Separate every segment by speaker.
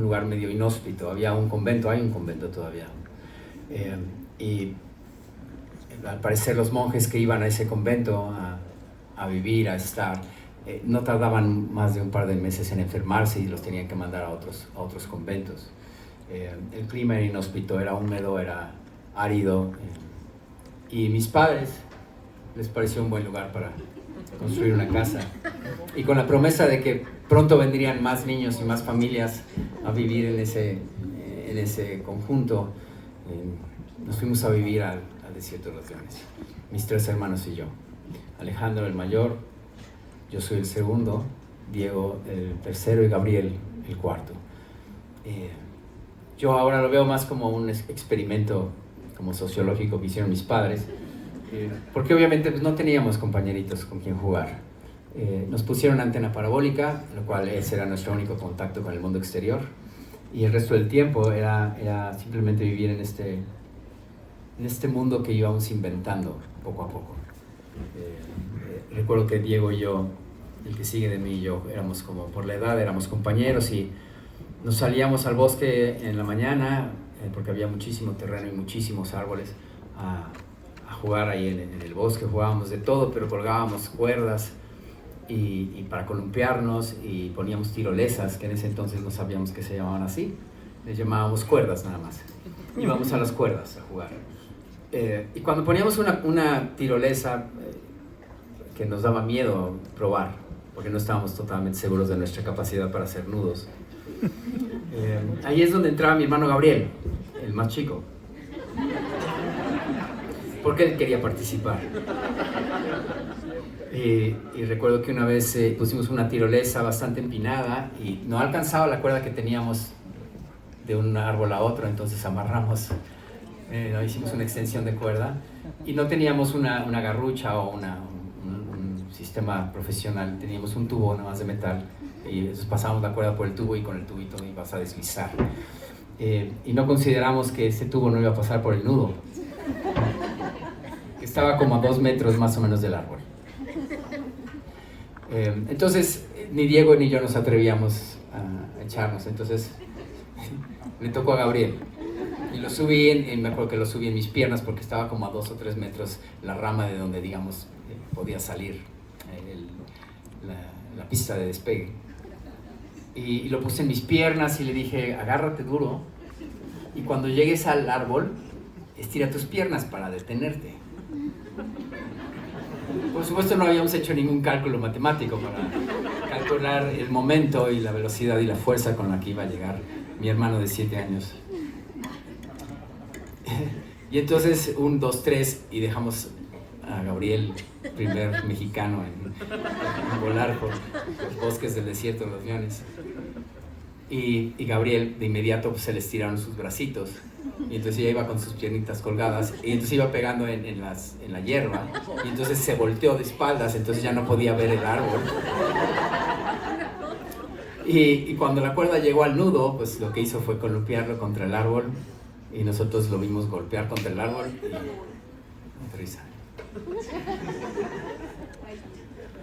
Speaker 1: un lugar medio inhóspito. Había un convento, hay un convento todavía. Y al parecer los monjes que iban a ese convento a vivir, a estar, no tardaban más de un par de meses en enfermarse y los tenían que mandar a otros conventos. El clima era inhóspito, era húmedo, era árido. Y mis padres les pareció un buen lugar para construir una casa. Y con la promesa de que pronto vendrían más niños y más familias a vivir en ese conjunto, nos fuimos a vivir al Desierto de los Leones, mis 3 hermanos y yo. Alejandro el mayor, yo soy el segundo, Diego el tercero y Gabriel el cuarto. Yo ahora lo veo más como un experimento como sociológico que hicieron mis padres, porque obviamente pues, no teníamos compañeritos con quien jugar. Nos pusieron antena parabólica, lo cual ese era nuestro único contacto con el mundo exterior, y el resto del tiempo era simplemente vivir en este mundo que íbamos inventando poco a poco. Recuerdo que Diego y yo, el que sigue de mí y yo, éramos como por la edad, éramos compañeros y nos salíamos al bosque en la mañana, porque había muchísimo terreno y muchísimos árboles, a jugar ahí en el bosque. Jugábamos de todo, pero colgábamos cuerdas y para columpiarnos, y poníamos tirolesas, que en ese entonces no sabíamos que se llamaban así, les llamábamos cuerdas nada más. Íbamos a las cuerdas a jugar. Y cuando poníamos una tirolesa que nos daba miedo probar, porque no estábamos totalmente seguros de nuestra capacidad para hacer nudos, ahí es donde entraba mi hermano Gabriel, el más chico, porque él quería participar. Y recuerdo que una vez pusimos una tirolesa bastante empinada y no alcanzaba la cuerda que teníamos de un árbol a otro, entonces amarramos, hicimos una extensión de cuerda y no teníamos una garrucha o un sistema profesional, teníamos un tubo nada más de metal, y entonces pasábamos la cuerda por el tubo y con el tubito ibas a deslizar. Y no consideramos que ese tubo no iba a pasar por el nudo, que estaba como a 2 metros más o menos del árbol. Entonces ni Diego ni yo nos atrevíamos a echarnos, entonces le tocó a Gabriel y lo subí, y me acuerdo que lo subí en mis piernas porque estaba como a 2 o 3 metros la rama de donde, digamos, podía salir la pista de despegue, y lo puse en mis piernas y le dije: agárrate duro y cuando llegues al árbol estira tus piernas para detenerte. Por supuesto no habíamos hecho ningún cálculo matemático para calcular el momento y la velocidad y la fuerza con la que iba a llegar mi hermano de 7 años. Y entonces 1, 2, 3 y dejamos a Gabriel, primer mexicano en volar por los bosques del Desierto de los Leones. Y Gabriel de inmediato pues, se le estiraron sus bracitos. Y entonces ella iba con sus piernitas colgadas y entonces iba pegando en la hierba, y entonces se volteó de espaldas, entonces ya no podía ver el árbol. Y cuando la cuerda llegó al nudo, pues lo que hizo fue columpiarlo contra el árbol, y nosotros lo vimos golpear contra el árbol y aterrizar.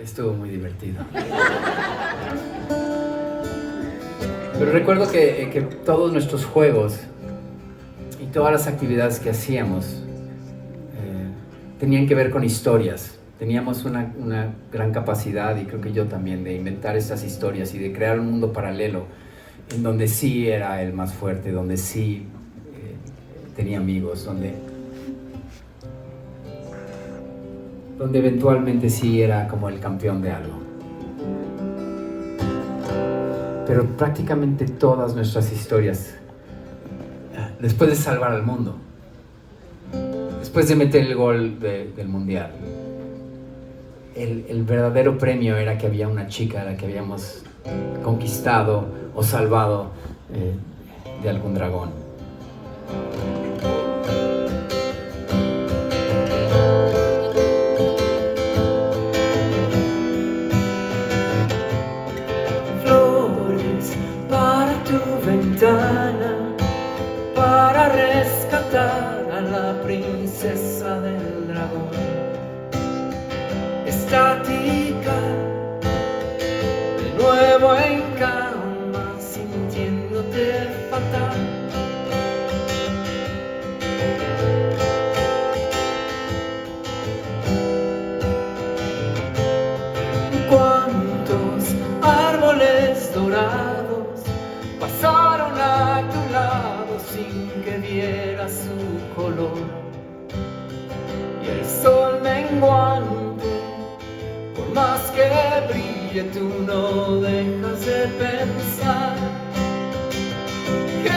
Speaker 1: Estuvo muy divertido. Pero recuerdo que todos nuestros juegos y todas las actividades que hacíamos tenían que ver con historias. Teníamos una gran capacidad, y creo que yo también, de inventar estas historias y de crear un mundo paralelo en donde sí era el más fuerte, donde sí tenía amigos, donde eventualmente sí era como el campeón de algo. Pero prácticamente todas nuestras historias, después de salvar al mundo, después de meter el gol del mundial, el verdadero premio era que había una chica a la que habíamos conquistado o salvado de algún dragón.
Speaker 2: Flores para tu ventana, para rescatar a la princesa del dragón. Estática, de nuevo en calma, sintiéndote rescatar. Cuántos árboles dorados pasaron a tu lado sin que vieras su color, y el sol menguante, por más que brille, tú no dejas de pensar que